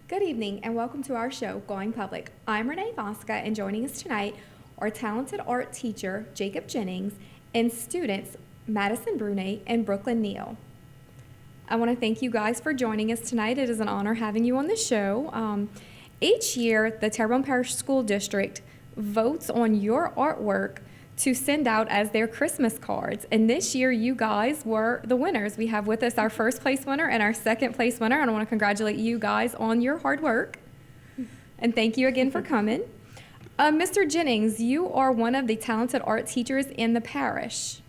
Good evening and welcome to our show, Going Public. I'm Renee Vosca, and joining us tonight are talented art teacher Jacob Jennings and students Madison Brune and Brooklyn Neal. I want to thank you guys for joining us tonight. It is an honor having you on the show. Each year, the Terrebonne Parish School District votes on your artwork to send out as their Christmas cards. And this year, you guys were the winners. We have with us our first place winner and our second place winner. And I want to congratulate you guys on your hard work. And thank you again for coming. Mr. Jennings, you are one of the talented art teachers in the parish.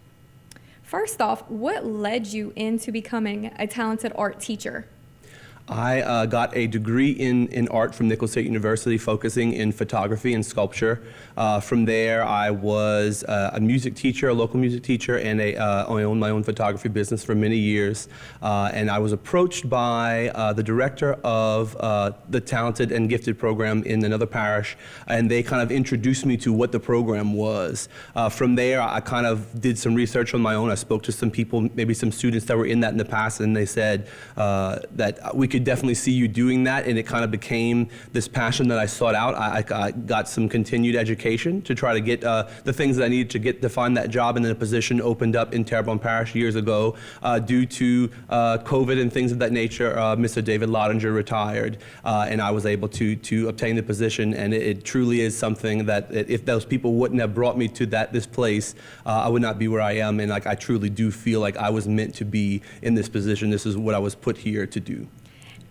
First off, what led you into becoming a talented art teacher? I got a degree in art from Nicholls State University, focusing in photography and sculpture. From there, I was a music teacher, a local music teacher, and I owned my own photography business for many years. And I was approached by the director of the Talented and Gifted program in another parish, and they kind of introduced me to what the program was. From there, I kind of did some research on my own. I spoke to some people, maybe some students that were in that in the past, and they said that we could definitely see you doing that, and it kind of became this passion that I sought out. I got some continued education to try to get the things that I needed to get to find that job, and then a position opened up in Terrebonne Parish years ago due to COVID and things of that nature. Mr. David Lottinger retired, and I was able to obtain the position, and it truly is something that if those people wouldn't have brought me to this place, I would not be where I am, and I truly do feel like I was meant to be in this position. This is what I was put here to do.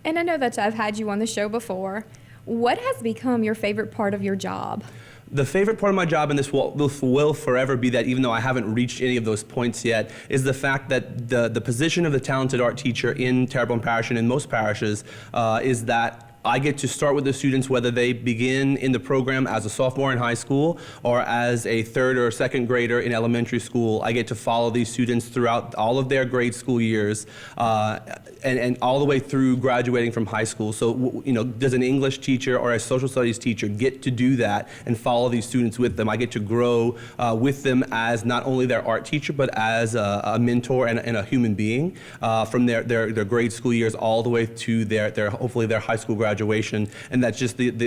And I know that I've had you on the show before. What has become your favorite part of your job? The favorite part of my job, and this will forever be that, even though I haven't reached any of those points yet, is the fact that the position of the talented art teacher in Terrebonne Parish and in most parishes is that I get to start with the students whether they begin in the program as a sophomore in high school or as a third or second grader in elementary school. I get to follow these students throughout all of their grade school years and all the way through graduating from high school. So, does an English teacher or a social studies teacher get to do that and follow these students with them? I get to grow with them as not only their art teacher, but as a mentor and a human being from their grade school years all the way to their hopefully their high school graduation. And that's just the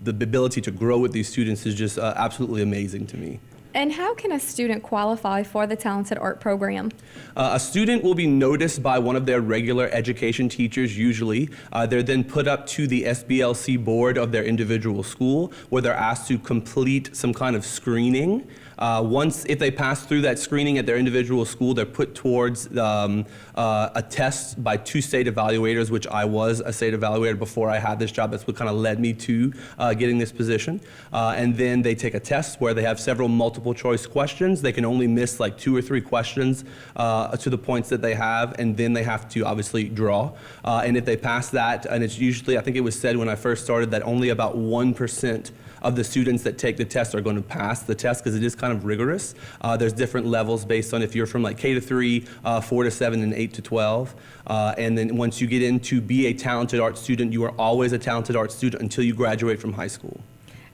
ability to grow with these students is just absolutely amazing to me. And how can a student qualify for the Talented Art program? A student will be noticed by one of their regular education teachers usually. They're then put up to the SBLC board of their individual school, where they're asked to complete some kind of screening. If they pass through that screening at their individual school, they're put towards a test by two state evaluators, which I was a state evaluator before I had this job. That's what kind of led me to getting this position. And then they take a test where they have several multiple choice questions. They can only miss like 2 or 3 questions to the points that they have, and then they have to obviously draw. And if they pass that, and it's usually, I think it was said when I first started that only about 1% of the students that take the test are going to pass the test because it is kind of rigorous. There's different levels based on if you're from like K to 3, 4 to 7, and 8 to 12. And then once you get in to be a talented art student, you are always a talented art student until you graduate from high school.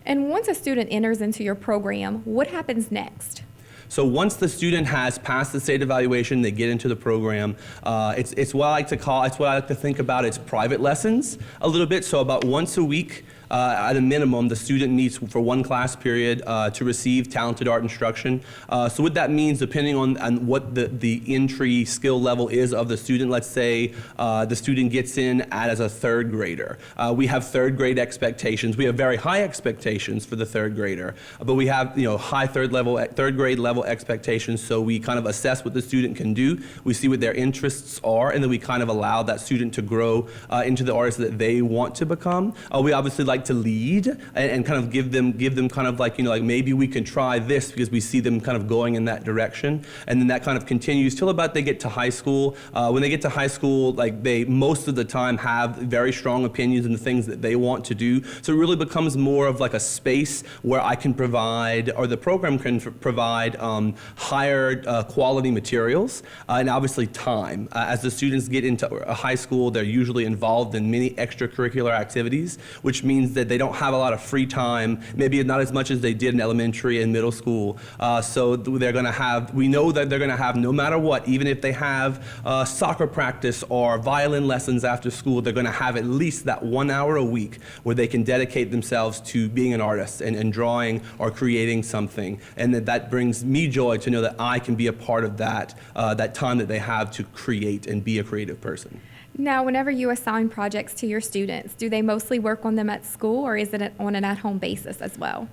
And once a student enters into your program, what happens next? So once the student has passed the state evaluation, they get into the program. It's what I like to think about. It's private lessons a little bit. So about once a week, at a minimum, the student needs for one class period to receive talented art instruction. So what that means, depending on what the entry skill level is of the student, let's say the student gets in as a third grader. We have third grade expectations. We have very high expectations for the third grader, but we have high third grade level expectations. So we kind of assess what the student can do. We see what their interests are, and then we kind of allow that student to grow into the artist that they want to become. We obviously like to lead and kind of give them kind of like maybe we can try this because we see them kind of going in that direction, and then that kind of continues till about they get to high school. When they get to high school, they most of the time have very strong opinions in the things that they want to do. So it really becomes more of like a space where I can provide, or the program can provide, higher quality materials, and obviously time. As the students get into high school, they're usually involved in many extracurricular activities, which means that they don't have a lot of free time, maybe not as much as they did in elementary and middle school. So they're going to have, we know that they're going to have, no matter what, even if they have soccer practice or violin lessons after school, they're going to have at least that 1 hour a week where they can dedicate themselves to being an artist and drawing or creating something. And that brings me joy to know that I can be a part of that, that time that they have to create and be a creative person. Now, whenever you assign projects to your students, do they mostly work on them at school, or is it on an at-home basis as well?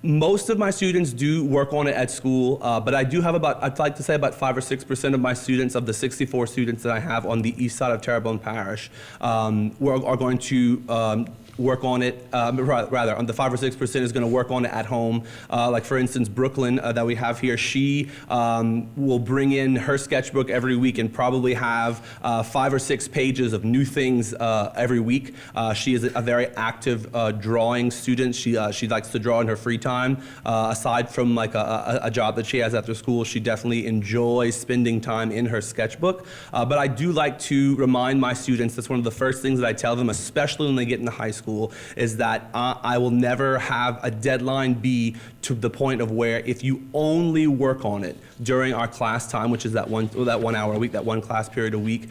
Most of my students do work on it at school, but I do have I'd like to say about 5 or 6% of my students, of the 64 students that I have on the east side of Terrebonne Parish, are going to work on it, rather, on the 5 or 6% is going to work on it at home. Like for instance, Brooklyn that we have here, she will bring in her sketchbook every week and probably have 5 or 6 pages of new things every week. She is a very active drawing student. She likes to draw in her free time. Aside from like a job that she has after school, she definitely enjoys spending time in her sketchbook. But I do like to remind my students, that's one of the first things that I tell them, especially when they get into high school, is that I will never have a deadline be to the point of where if you only work on it during our class time, which is that 1 hour a week, that one class period a week,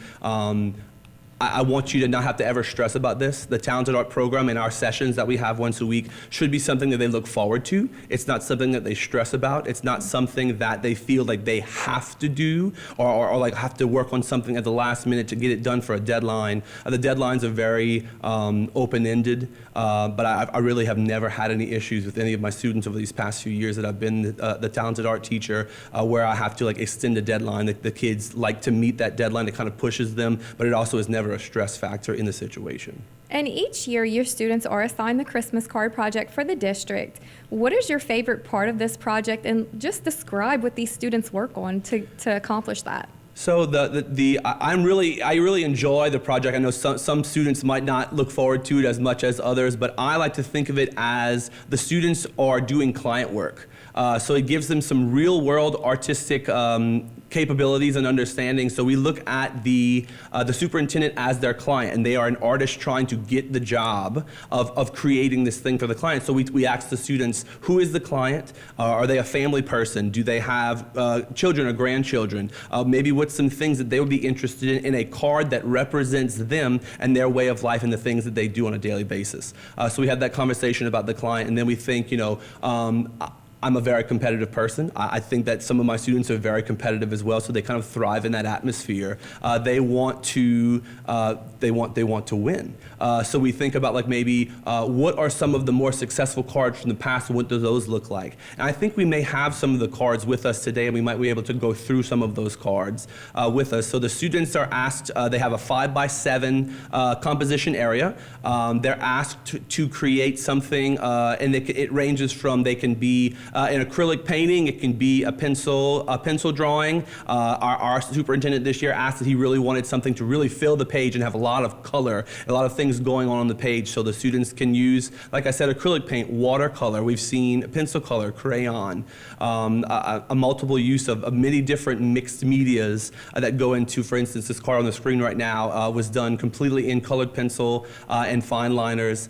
I want you to not have to ever stress about this. The Talented Art program and our sessions that we have once a week should be something that they look forward to. It's not something that they stress about. It's not something that they feel like they have to do or like have to work on something at the last minute to get it done for a deadline. The deadlines are very open-ended, but I really have never had any issues with any of my students over these past few years that I've been the Talented Art teacher, where I have to like extend a deadline. The kids like to meet that deadline. It kind of pushes them, but it also is never a stress factor in the situation. And each year, your students are assigned the Christmas card project for the district. What is your favorite part of this project? And just describe what these students work on to accomplish that. So I really enjoy the project. I know some students might not look forward to it as much as others, but I like to think of it as the students are doing client work. So it gives them some real world artistic capabilities and understanding. So we look at the superintendent as their client, and they are an artist trying to get the job of creating this thing for the client. So we ask the students, who is the client? Are they a family person? Do they have children or grandchildren? Maybe what's some things that they would be interested in a card that represents them and their way of life and the things that they do on a daily basis. So we had that conversation about the client, and then we think, I'm a very competitive person. I think that some of my students are very competitive as well, so they kind of thrive in that atmosphere. They want to win. So we think about like maybe what are some of the more successful cards from the past, and what do those look like? And I think we may have some of the cards with us today, and we might be able to go through some of those cards with us. So the students are asked, they have a 5x7 composition area. They're asked to create something, and it ranges from, they can be an acrylic painting, it can be a pencil drawing. Our superintendent this year asked that he really wanted something to really fill the page and have a lot of color, a lot of things going on the page. So the students can use, like I said, acrylic paint, watercolor. We've seen pencil color, crayon, a multiple use of many different mixed medias that go into, for instance, this card on the screen right now was done completely in colored pencil and fine liners.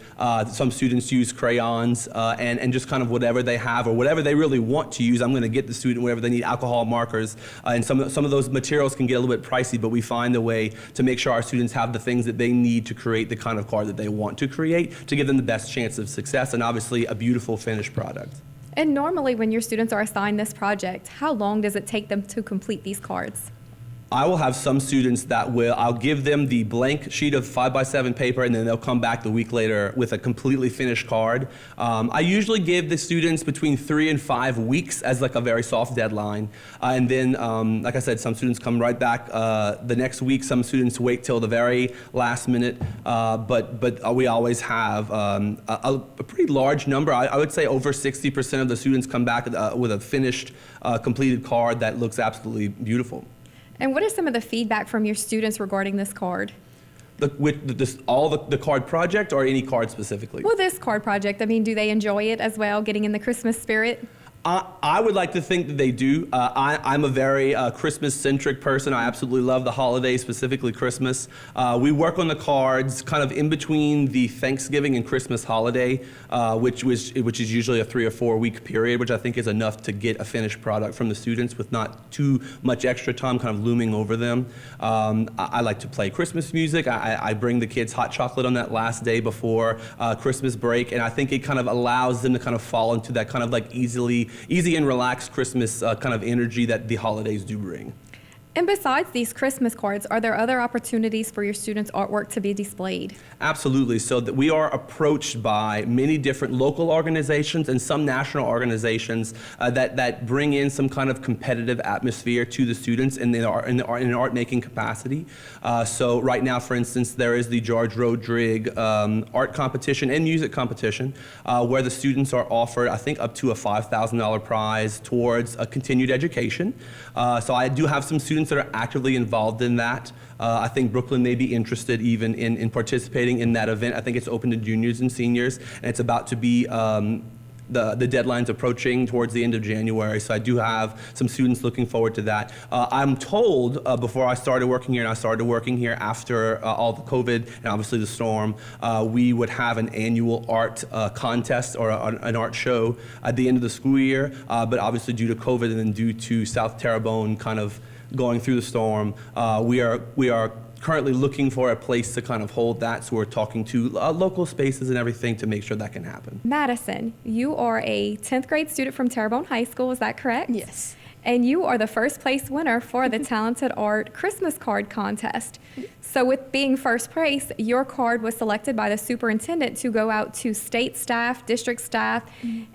Some students use crayons and just kind of whatever they have or whatever they really want to use. I'm going to get the student whatever they need, alcohol markers, and some of those materials can get a little bit pricey, but we find a way to make sure our students have the things that they need to create the kind of card that they want to create to give them the best chance of success and obviously a beautiful finished product. And normally when your students are assigned this project, how long does it take them to complete these cards? I will have some students that I'll give them the blank sheet of 5x7 paper, and then they'll come back the week later with a completely finished card. I usually give the students between 3 and 5 weeks as like a very soft deadline. And then, like I said, some students come right back the next week. Some students wait till the very last minute. But we always have a pretty large number. I would say over 60% of the students come back with a finished, completed card that looks absolutely beautiful. And what is some of the feedback from your students regarding this card? The card project or any card specifically? Well, this card project, I mean, do they enjoy it as well, getting in the Christmas spirit? I would like to think that they do. I'm a very Christmas-centric person. I absolutely love the holidays, specifically Christmas. We work on the cards kind of in between the Thanksgiving and Christmas holiday, which is usually a 3 or 4 week period, which I think is enough to get a finished product from the students with not too much extra time kind of looming over them. I like to play Christmas music. I bring the kids hot chocolate on that last day before Christmas break, and I think it kind of allows them to kind of fall into that kind of like easy and relaxed Christmas kind of energy that the holidays do bring. And besides these Christmas cards, are there other opportunities for your students' artwork to be displayed? Absolutely. So that we are approached by many different local organizations and some national organizations that bring in some kind of competitive atmosphere to the students in an art-making capacity. So right now, for instance, there is the George Rodrigue art competition and music competition where the students are offered, I think, up to a $5,000 prize towards a continued education. So I do have some students that are actively involved in that. I think Brooklyn may be interested even in participating in that event. I think it's open to juniors and seniors, and it's about to be the deadline's approaching towards the end of January, so I do have some students looking forward to that. I'm told before I started working here, and I started working here after all the COVID and obviously the storm, we would have an annual art contest or an art show at the end of the school year, but obviously due to COVID and then due to South Terrebonne kind of going through the storm, we are currently looking for a place to kind of hold that, so we're talking to local spaces and everything to make sure that can happen. Madison, you are a 10th grade student from Terrebonne High School, is that correct? Yes. And you are the first place winner for the Talented Art Christmas Card Contest. So with being first place, your card was selected by the superintendent to go out to state staff, district staff,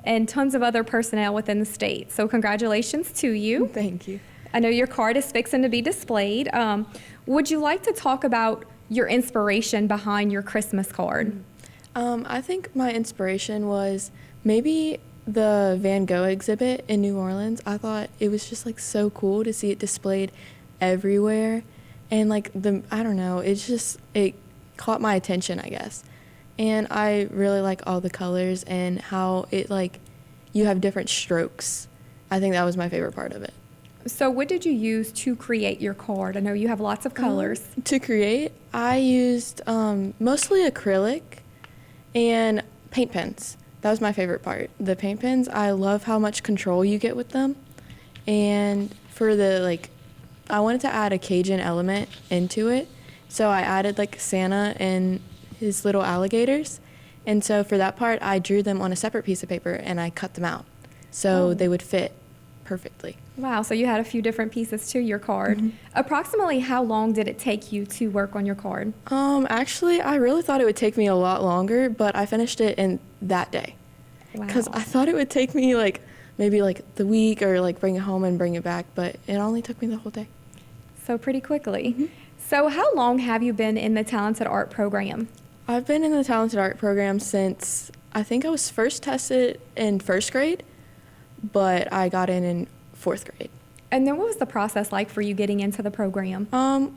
and tons of other personnel within the state. So congratulations to you. Thank you. I know your card is fixing to be displayed. Would you like to talk about your inspiration behind your Christmas card? I think my inspiration was maybe the Van Gogh exhibit in New Orleans. I thought it was just like so cool to see it displayed everywhere. And like I don't know, it caught my attention, I guess. And I really like all the colors and how it like, you have different strokes. I think that was my favorite part of it. So what did you use to create your card? I know you have lots of colors. To create, I used mostly acrylic and paint pens. That was my favorite part. The paint pens, I love how much control you get with them. And for I wanted to add a Cajun element into it. So I added like Santa and his little alligators. And so for that part, I drew them on a separate piece of paper and I cut them out so they would fit perfectly. Wow, so you had a few different pieces to your card. Mm-hmm. Approximately how long did it take you to work on your card? Actually, I really thought it would take me a lot longer, but I finished it in that day. Because I thought it would take me maybe the week or bring it home and bring it back, but it only took me the whole day. So pretty quickly. Mm-hmm. So how long have you been in the Talented Art program? I've been in the Talented Art program since I think I was first tested in first grade, but I got in 4th grade. And then what was the process like for you getting into the program?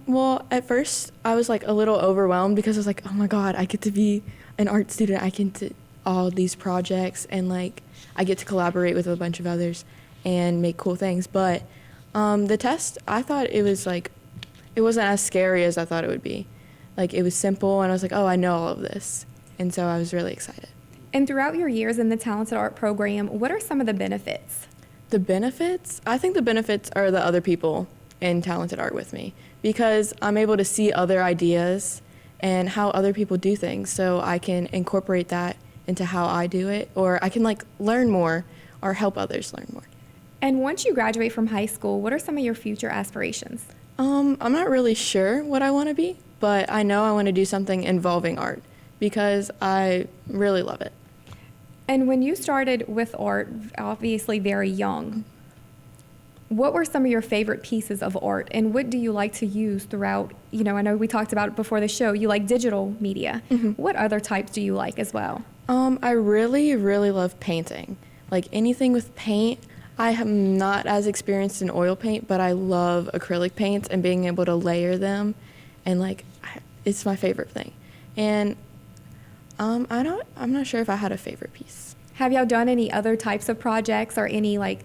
Well, at first I was a little overwhelmed because I was like, oh my God, I get to be an art student. I can do all these projects and I get to collaborate with a bunch of others and make cool things. But the test, I thought it was it wasn't as scary as I thought it would be. It was simple and I was like, oh, I know all of this. And so I was really excited. And throughout your years in the Talented Art program, what are some of the benefits? The benefits? I think the benefits are the other people in Talented Art with me because I'm able to see other ideas and how other people do things so I can incorporate that into how I do it, or I can learn more or help others learn more. And once you graduate from high school, what are some of your future aspirations? I'm not really sure what I want to be, but I know I want to do something involving art because I really love it. And when you started with art, obviously very young, what were some of your favorite pieces of art and what do you like to use throughout, I know we talked about it before the show, you like digital media. Mm-hmm. What other types do you like as well? I really, really love painting. Anything with paint. I am not as experienced in oil paint, but I love acrylic paints and being able to layer them and it's my favorite thing. And I'm not sure if I had a favorite piece. Have y'all done any other types of projects or any like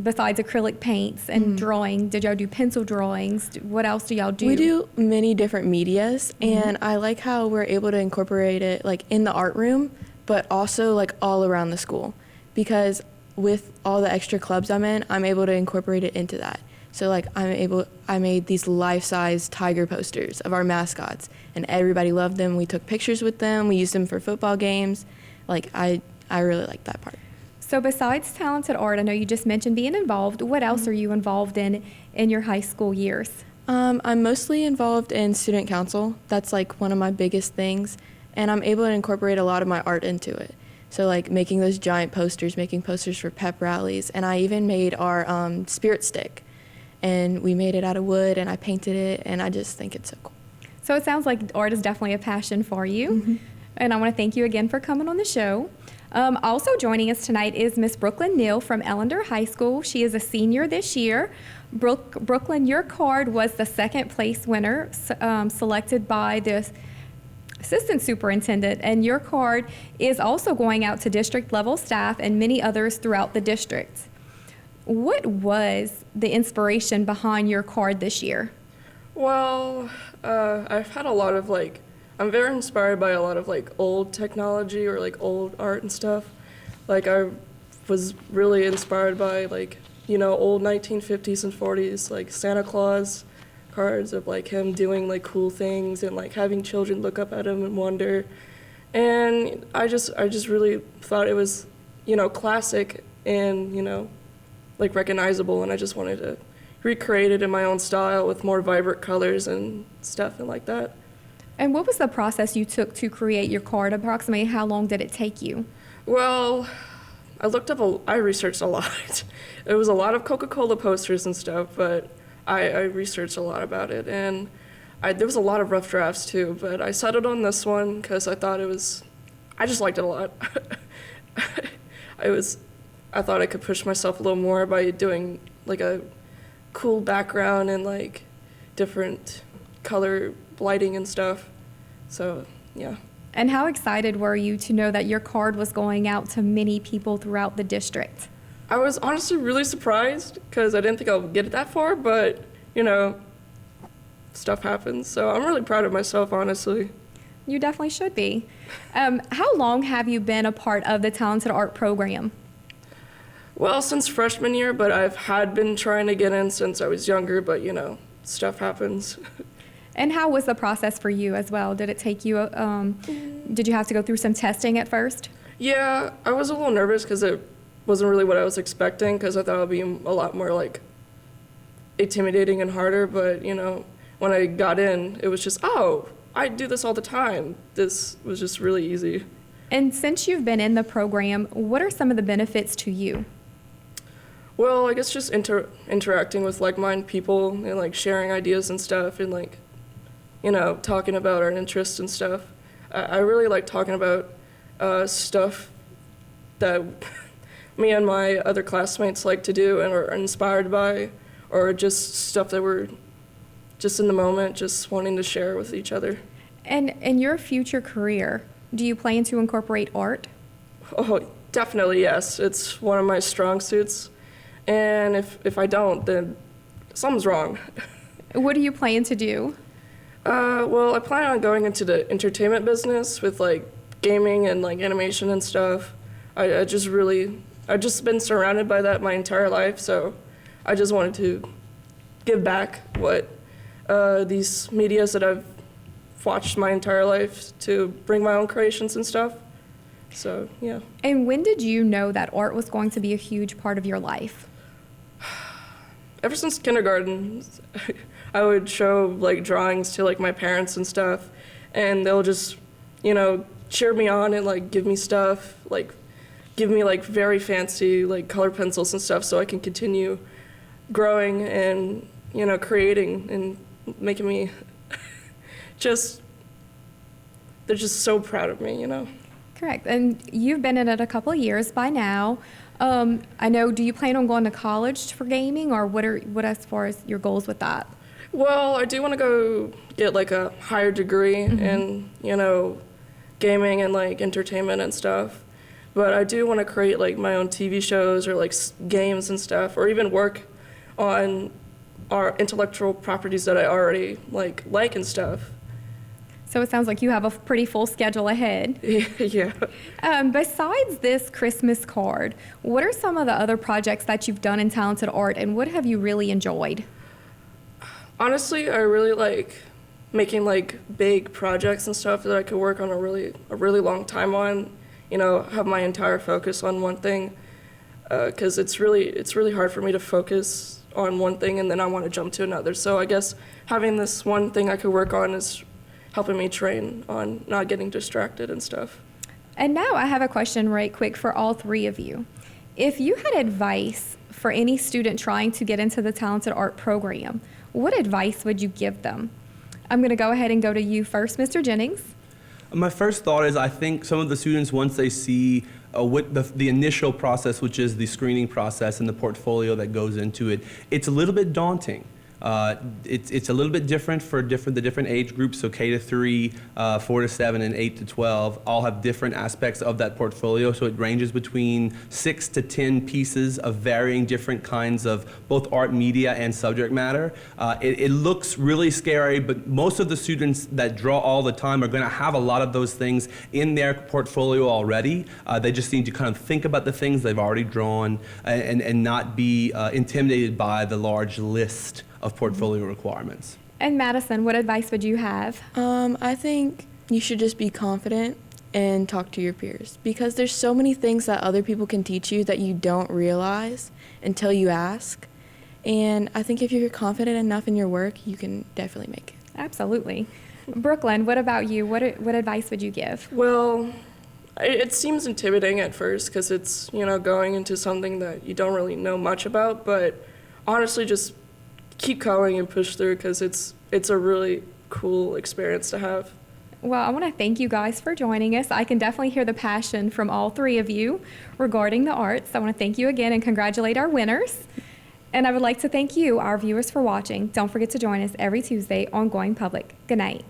besides acrylic paints and drawing? Did y'all do pencil drawings? What else do y'all do? We do many different medias, and I like how we're able to incorporate it like in the art room, but also like all around the school, because with all the extra clubs I'm in, I'm able to incorporate it into that. So like I made these life-size tiger posters of our mascots, and everybody loved them. We took pictures with them. We used them for football games. Like I really like that part. So besides talented art, I know you just mentioned being involved. What else are you involved in your high school years? I'm mostly involved in student council. That's like one of my biggest things, and I'm able to incorporate a lot of my art into it. So like making those giant posters, making posters for pep rallies, and I even made our spirit stick, and we made it out of wood, and I painted it, and I just think it's so cool. So it sounds like art is definitely a passion for you, and I want to thank you again for coming on the show. Also joining us tonight is Miss Brooklyn Neal from Ellender High School. She is a senior this year. Brooklyn, your card was the second place winner selected by the assistant superintendent, and your card is also going out to district level staff and many others throughout the district. What was the inspiration behind your card this year? Well, I've had a lot of I'm very inspired by a lot of old technology or old art and stuff. I was really inspired by old 1950s and 40s Santa Claus cards of him doing cool things and having children look up at him and wonder. And I just really thought it was classic and recognizable, and I just wanted to recreate it in my own style with more vibrant colors and stuff and like that. And what was the process you took to create your card? Approximately how long did it take you? Well, I researched a lot. It was a lot of Coca-Cola posters and stuff, but I researched a lot about it, and there was a lot of rough drafts too, but I settled on this one because I just liked it a lot. I thought I could push myself a little more by doing a cool background and different color lighting and stuff. So, yeah. And how excited were you to know that your card was going out to many people throughout the district? I was honestly really surprised because I didn't think I would get it that far, but, stuff happens. So I'm really proud of myself, honestly. You definitely should be. How long have you been a part of the Talented Art program? Well, since freshman year, but I've had been trying to get in since I was younger, but, stuff happens. And how was the process for you as well? Did it take you, did you have to go through some testing at first? Yeah, I was a little nervous because it wasn't really what I was expecting, because I thought it would be a lot more intimidating and harder, but when I got in, it was just, oh, I do this all the time. This was just really easy. And since you've been in the program, what are some of the benefits to you? Well, I guess just interacting with like-minded people and sharing ideas and stuff and talking about our interests and stuff. I really like talking about stuff that me and my other classmates like to do and are inspired by, or just stuff that we're just in the moment, just wanting to share with each other. And in your future career, do you plan to incorporate art? Oh, definitely, yes. It's one of my strong suits. And if I don't, then something's wrong. What do you plan to do? Well, I plan on going into the entertainment business with gaming and animation and stuff. I've just been surrounded by that my entire life, so I just wanted to give back what these medias that I've watched my entire life to bring my own creations and stuff. So, yeah. And when did you know that art was going to be a huge part of your life? Ever since kindergarten, I would show drawings to my parents and stuff, and they'll just, cheer me on and give me stuff, give me very fancy color pencils and stuff so I can continue growing and, creating and making me they're just so proud of me, Correct. And you've been in it a couple of years by now. I know, do you plan on going to college for gaming, or what as far as your goals with that? Well, I do want to go get a higher degree in, gaming and entertainment and stuff. But I do want to create like my own TV shows or like games and stuff, or even work on our intellectual properties that I already like and stuff. So it sounds like you have a pretty full schedule ahead. Yeah. Besides this Christmas card, what are some of the other projects that you've done in Talented Art, and what have you really enjoyed? Honestly, I really like making like big projects and stuff that I could work on a really long time on. You know, have my entire focus on one thing, because it's really hard for me to focus on one thing and then I want to jump to another. So I guess having this one thing I could work on is helping me train on not getting distracted and stuff. And now I have a question right quick for all three of you. If you had advice for any student trying to get into the Talented Art program, what advice would you give them? I'm going to go ahead and go to you first, Mr. Jennings. My first thought is I think some of the students, once they see what the initial process, which is the screening process and the portfolio that goes into it, it's a little bit daunting. It's a little bit different for the different age groups, so K to 3, 4 to 7, and 8 to 12 all have different aspects of that portfolio, so it ranges between 6 to 10 pieces of varying different kinds of both art media and subject matter. It looks really scary, but most of the students that draw all the time are going to have a lot of those things in their portfolio already. They just need to kind of think about the things they've already drawn and not be intimidated by the large list of portfolio requirements. And Madison, what advice would you have? I think you should just be confident and talk to your peers, because there's so many things that other people can teach you that you don't realize until you ask. And I think if you're confident enough in your work, you can definitely make it. Absolutely. Brooklyn, what about you? What advice would you give? Well, it seems intimidating at first because it's, you know, going into something that you don't really know much about, but honestly just keep going and push through because it's a really cool experience to have. Well, I want to thank you guys for joining us. I can definitely hear the passion from all three of you regarding the arts. I want to thank you again and congratulate our winners. And I would like to thank you, our viewers, for watching. Don't forget to join us every Tuesday on Going Public. Good night.